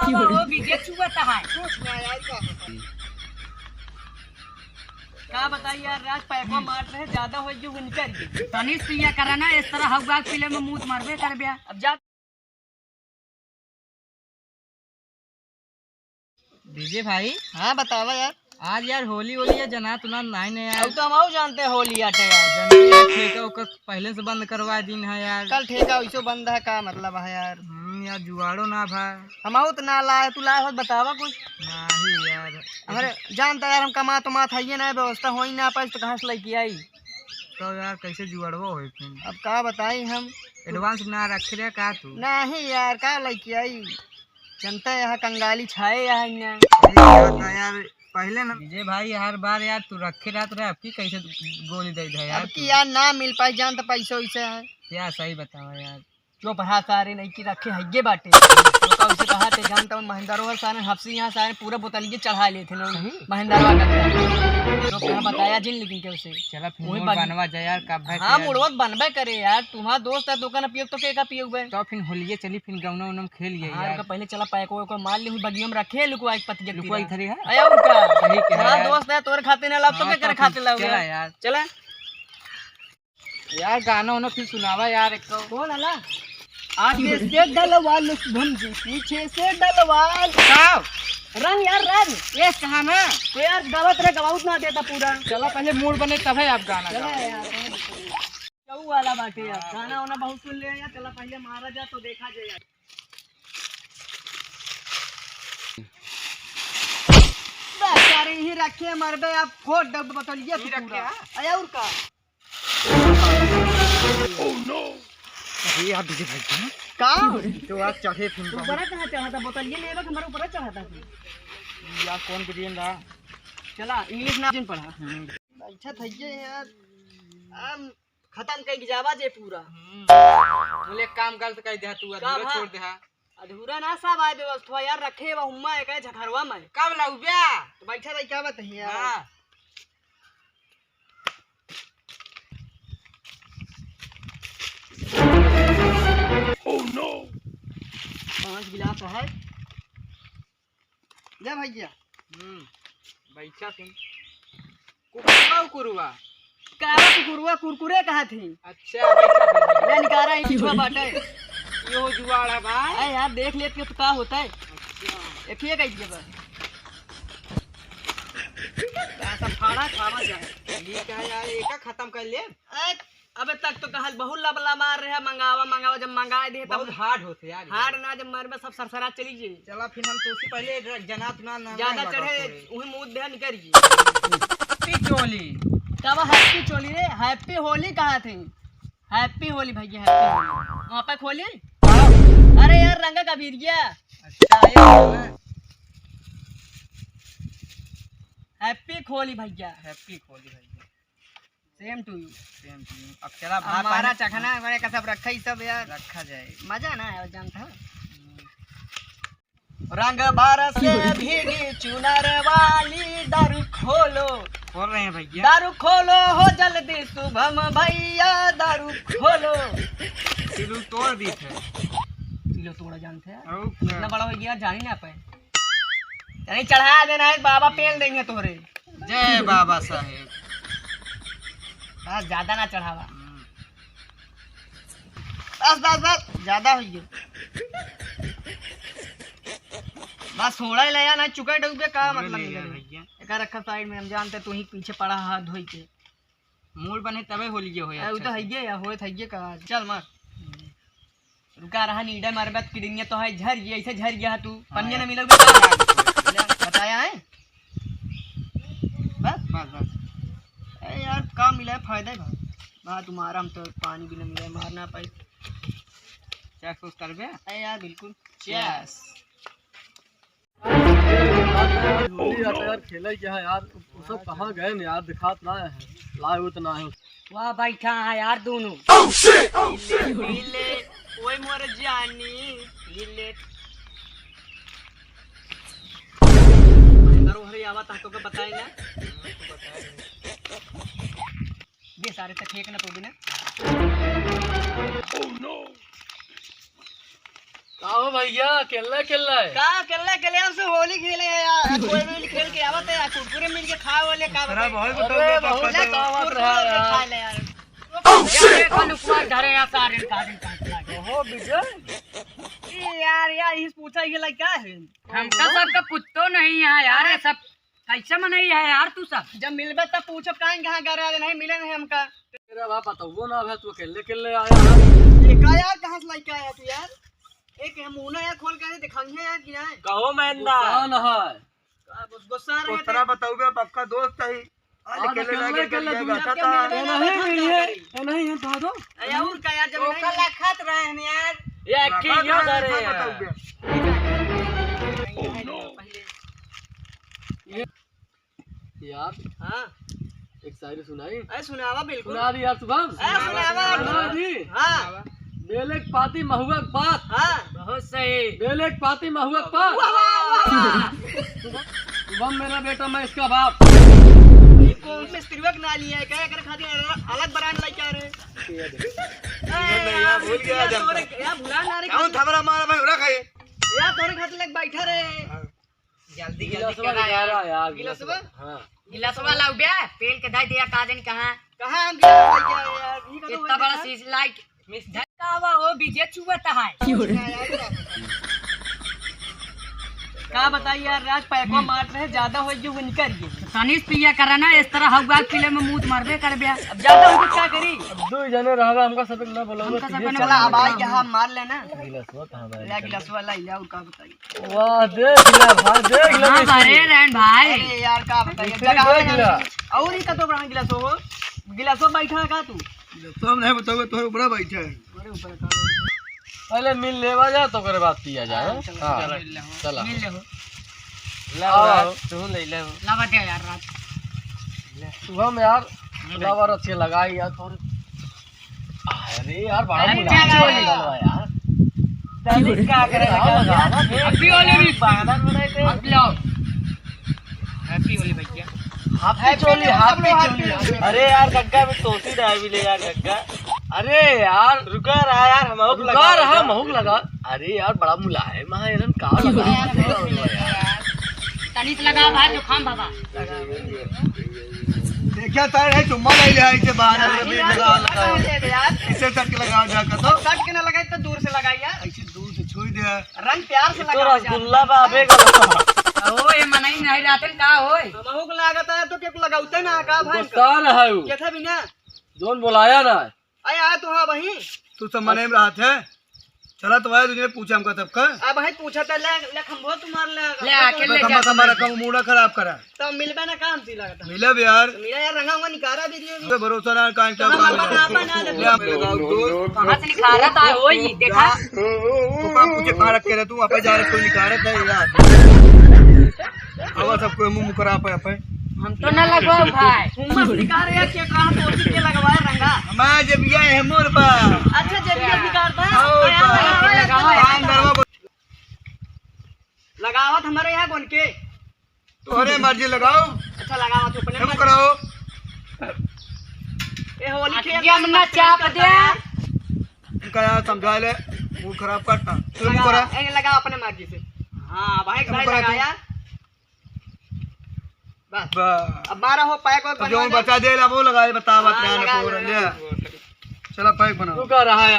वो बीजे चुगता है कुछ ना यार क्या बताइए यार राज पैसा मार रहे ज्यादा हो जो विंटर तनिष पिया करा ना इस तरह हवा पीले में मुंह मारबे कर बिया अब जा डीजे भाई। हाँ बतावा यार आज यार होली होली है जना तुना नहीं यार। अब तो हम जानते हैं होली आटे यार जनते यार ठेका उका पहले से बंद करवा दिन है यार। कल ठेका वैसे बंद है का मतलब है यार। यार जुगाड़ो ना भाई हम तो ना लाए तू लाए हो बतावा कुछ नहीं यार। हमारे जानता यार हम कमा तो मात है ना व्यवस्था हो ही ना पाए तो कहाँ से लेके आई तो यार कैसे जुगाड़वा हो फिर अब का बताई हम एडवांस ना रखे रहे का तू नहीं यार का लेके आई जनता यहाँ कंगाली छाए यहाँ यार पहले ना डीजे भाई हर बार यार तू रखे रहत रहे अब की कैसे गोली दे दे यार अब की यार ना मिल पाई जान तो पैसा वैसे है क्या सही बतावा यार जो पढ़ा सारे नहीं की रखे हइये बाटे तो उसे कहा थे जानता हूँ महिंद्रा सारे हफ्सी यहाँ सारे पूरा बोतलिए चढ़ा लिए थे महिंद्रा का जो कहा बताया जिन लेकिन के उसे चला फिर बनवा जाए यार कब भाई। हाँ मुड़वत बनबे करे यार तुम्हारा दोस्त है दुकान पियो तो क्या पियो हुए तो फिर होलिये चली फिर गौना उनम खेल लिए यार पहले चला पैको को मार ली बगियम रखे लुको आज पति लुको इधर ही है आया उनका सही कह दोस्त है तोरे खाते ना लाभ तो क्या करे खाते लाओ चला यार चला यार गाना उन्हें फिर सुनावा यार एक तो कौन अला आगे से डलवाल शुभम जी पीछे से डलवाल रंग यार रंग ये कहा ना तो यार गलत रे गवाउत ना देता पूरा चला पहले मूड बने तब है आप गाना चला यार क्यों वाला बाटे यार गाना वाना बहुत सुन ले यार चला पहले मारा जा तो देखा जाए यार बेचारे ही रखे मरबे आप फोड़ डब बतलिए ही रखे आया और का ओह नो ये आप डीजे भाई का तो आज चढ़े फिर ऊपर कहां चढ़ा था बोतलिए लेवा हमारे ऊपर चढ़ा था यार कौन बिरियन रहा चला इंग्लिश ना जिन पढ़ा अच्छा थइए यार हम खत्म कर जावा जे पूरा बोले काम गलत कर दे तू अधूरा छोड़ दे अधूरा ना सब आए व्यवस्था यार रखे बा हुम्मा एक झखरवा में कब लाऊ बे तो बैठा रही क्या बात है यार हां ओह नो 5 गिलास है ले भैया बैठा तुम कुरकुरा कुरकुरा कावा कुरकुरा कुरकुरे कहा थी अच्छा बैठा ले निकारा ही पिछवा बाटे यो जुगाड़ है भाई अरे यार देख लेते तो क्या होता है अच्छा एक ही कह दिया ऐसा फाड़ा खावा जाए ये क्या यार एक खत्म कर ले अबे तक तो कहल बहुत लबला मार रहे मंगावा जब मंगाए दे बहुत हार्ड होते यार हार्ड ना जब मर में सब सरसरा चली जी चला फिर हम तो उससे पहले जनात ना ज्यादा चढ़े वही मुंह दे निकल जी हैप्पी चोली कब हैप्पी चोली रे हैप्पी होली कहा थी हैप्पी होली भैया हैप्पी होली वहाँ पे खोली अरे यार रंगा का वीरिया अच्छा हैप्पी खोली भैया हैप्पी खोली भैया सेम टू यू अब चला हमारा चखना हमारे का सब रखा ही सब यार रखा जाए मजा ना है जानता रंग बारस भीगी चुनर वाली दारू खोलो खोल रहे हैं भैया दारू खोलो हो जल्दी शुभम भैया दारू खोलो सिलू तोड़ दी थे किलो तोड़ा जानते हैं ओके इतना बड़ा हो गया जान ही ना पाए नहीं चढ़ा देना है बाबा पेल देंगे तोरे जय बाबा साहेब बस ज्यादा ना चढ़ावा बस बस बस ज्यादा हो गया बस थोड़ा ही लया ना चुका डूबे का मतलब भैया एक रखा साइड में हम जानते तू ही पीछे पड़ा हाथ धोई के मूड बने तबे होली हो यार वो तो हइये या होए थइये का चल मार रुका रहा नीडा मरबत किडनिया तो है झर ये ऐसे झर गया तू पन्ने न मिलोगे बताया है बस बस बस अरे यार काम मिला है फायदा है भाई तुम्हारा हम तो पानी भी न मिला मारना पाई चेक सोच कर बे अरे यार बिल्कुल चेस यार खेले क्या है यार वो सब कहाँ गए न यार दिखात ना है लाए हो तो ना है वाह बैठा है यार दोनों हिले ओए मोर जानी हिले अंदर हरे आवा ता तो के बताए ना दे सारे तक फेंक ना तो बिना ओह नो आओ भैया खेलना खेलना है का अकेले अकेले हम से होली खेले हैं यार, कोई भी खेल के आवत है यार, कुरकुरे मिल के खा वाले का अरे बहुत कुरकुरे खा ले यार। धरे यार सारे का हो विजय यार इस पूछा ये लाइक क्या है, हमका सबका कुत्तो नहीं है यार, ये सब कैसे मनाई है यार तू सब। जब मिलबे तब पूछो कहां कहां गए, नहीं मिले नहीं हमका। तेरा बाप बताओ ना भाई, तू खेलने खेलने आया ये का यार कहां से लाइक आया तू यार, एक हम मुंह यार खोल के दिखाएंगे यार कि नहीं कहो मैंदा कौन है गुस्सा रहे तेरा बताओगे पक्का दोस्त है आज खेलने नहीं है तो दो और का यार, जब नहीं लखत रहे हैं यार, ये क्यों धरे यार। हां एक शायरी सुनाई, अरे सुनावा बिल्कुल सुना दी यार शुभम, सुनावा दी। हां बेले के पाती महुआ के पात, हां बहुत सही। बेले के पाती महुआ के पात, शुभम मेरा बेटा, मैं इसका बाप। ये कौन से स्त्रीवक ना लिया है, क्या कर खातिर अलग ब्रांड लाइक आ रहे भूल गया यार, भुला ना रे कौन थमरा मारा मैं उड़ा खाए यार, तोरे खातिर लग बैठा रे जल्दी गिलास वाला यार गिलास वाला? हां गिलास वाला उबे पेल के धाई दिया काजन कहां कहां हम गिलास लेके आए यार, ये का इतना बड़ा चीज लाइक मिस धक्कावा हो बीजे चुवता है। का बताइए यार, राज पैको मार रहे ज्यादा हो जो निकल गए, तनिस पिया करा ना इस तरह हवा किले में मूत मारबे कर बे। अब ज्यादा हो क्या करी, अब दो जने रहगा, हमका सबक ना बोलोगे। चला अब आई यहाँ मार लेना गिलास कहां भाई, ले गिलास वाला या का बताइए। वाह देख ले भाई, देख ले हां अरे रहन भाई, अरे यार का बताइए, देख ले और ही का तो बड़ा गिलास हो, गिलासो बैठा है का तू, तो हम नहीं बताओगे तोरे ऊपर बैठा है। अरे ऊपर का पहले मिल लेवा जा तो करे बात पिया जाए। हां चला मिल ले हो लाओ तू ले ले लगा दे यार रात शुभम यार, फ्लावर अच्छे लगाई यार थोड़ी। अरे यार बड़ा अरे मुलायम क्या लगा यार, तनिक क्या करे अभी वाले भी बादल बनाए थे। अब लो हैप्पी होली भैया, हाथी चोली, हाथी चोली। अरे यार गग्गा में तोसी रहा भी ले यार गग्गा। अरे यार रुका रहा यार, हम और रुका रहा, महूक लगा। अरे यार बड़ा मुलायम है यार, का लगा यार, तनिस लगा भाई जो खाम बाबा देखिए तार है चुम्मा ले ले आई से बाहर यार, इसे तक लगाओ जाकर तो कट के ना लगाई तो दूर से लगाई यार, ऐसे दूर से छुई दे। रंग प्यार से तो लगा रसगुल्ला बाबे का ओ ये मनाई नहीं रातन का होय हमहू को लागत है तो के लगाउते ना का भाई गुस्तान है वो, के थे बिना जोन बुलाया ना। आय आ तू हां वही तू सब मने में रहा थे, चला तो आया तुझे पूछा हमका सबका अब भाई पूछा त ले खंभो तुम्हार ले आके ले खम्बा खम्बा रखा मूड़ा खराब करा तो मिलबे ना काम सी लागत मिला भी यार, तो मेरा यार रंगा हुआ निकारा भी दियो तो भरोसा ना कान क्या हम अपन ना ले हम लगाओ दोस्त कहां से निकाला था होई देखा तू का पूछे कहां रख के रह तू अपे जा रहे कोई निकारत है यार, हवा सबको मुंह करा पे अपे हम तो ना लगवाओ भाई हुम्मस निकार यार के कहां पोसी के लगवाए रंगा। हमारा जब ये है मोर बा अच्छा जब ये निकारता है लगावत हमारे यहाँ कौन के तोरे मर्जी लगाओ, अच्छा लगावत अपने हम कराओ ए होली खेल अकिया मन्ना चाप दे उनका यार समझा ले, मूड खराब करता तुम करा ए लगा अपने मर्जी से। हां भाई भाई करा तू। लगाया बस बा अब 12 हो पैक और जो बचा दे ला वो लगाए, बता बात हाँ, ना लगा, पूरा लगा। ले चला पैक बनाओ। रुका रहा है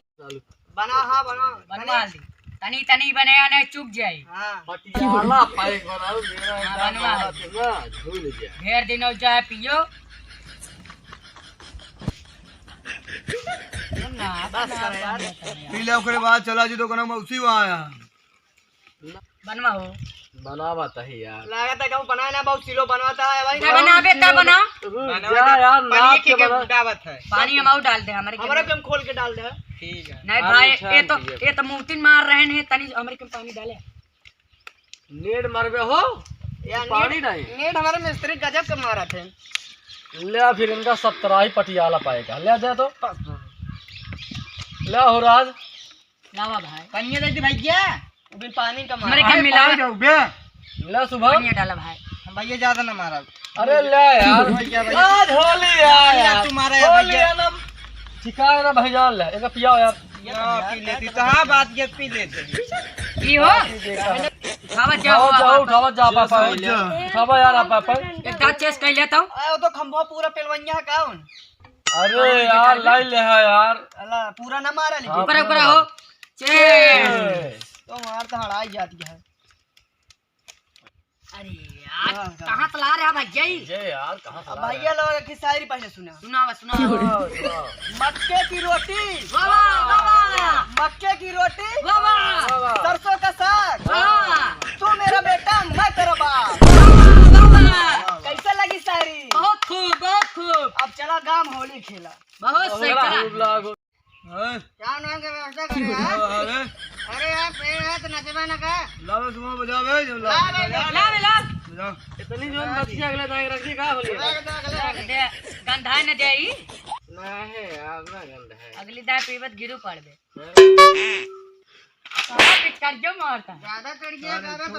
बना हां बना बनवा दी तनी तनी बनाया नहीं चुक जाए हां पटियाला पाइक बनाओ मेरा हाँ, बनवा है। ना झूल गया। ढेर दिन हो जाए पियो ना बस कर यार पी ले ओकरे बाद चला जी दुकान में उसी वहां आया बनवा हो बनावा तही यार, लागत है कि वो बनाया ना बहुत किलो बनवाता है भाई क्या बनाबे तब बना रुक जा यार, नाप के बना। दावत है पानी हम और डाल दे हमारे हमारे के हम खोल के डाल दे ठीक है नहीं भाई ये तो मूतिन मार रहे हैं तनी हमारे के पानी डाले नेट मारबे हो यार पानी नहीं नेट हमारे मिस्त्री गजब के मारा थे ले, फिर इनका 17 ही पटियाला पाएगा। ले दे तो ले हो राज लावा भाई पानी दे दे भैया वो भी पानी का हमारे मारा के मिलाओ जाओ बे ले सुबह। पानी डाला भाई हम भैया ज्यादा ना मारा अरे ले यार आज होली है यार, तुम्हारा यार होली भैया है ना, ठिकाना ना भैया ले एक पियाओ यार। पी लेती तो हाँ बात ये पी लेते की हो खावा जाओ उठावा जा पापा खावा यार आप पापा एक दांत चेस कर लेता हूं आयो तो खंभा पूरा पेलवैया काउन अरे यार लाई ले है यार अल्लाह पूरा ना मारा ली हाँ, ऊपर ऊपर हो चेस तो मार तो हड़ाई जाती है अरे यार कहां चला रहे हैं भैया ये यार कहां अब भैया लोग की शायरी पहले सुना सुना मक्के की रोटी वाह वाह मक्के की रोटी वाह वाह सरसों का साग तू मेरा बेटा मैं तेरा बाप कैसे लगी शायरी बहुत खूब अब चला गांव होली खेला बहुत सही चला क्या नाम के व्यवस्था कर रहे हैं अरे यार पे तो नचबा ना का लाओ सुनो बजावे जब ला बजाओ इतनी जो बच्ची अगले दाएं रख दी का बोली गंधा न देई नहीं यार ना गंदा है अगली दाए पीवत गिरू पड़ दे पिचकार क्यों मारता ज्यादा चढ़ गया ज्यादा तो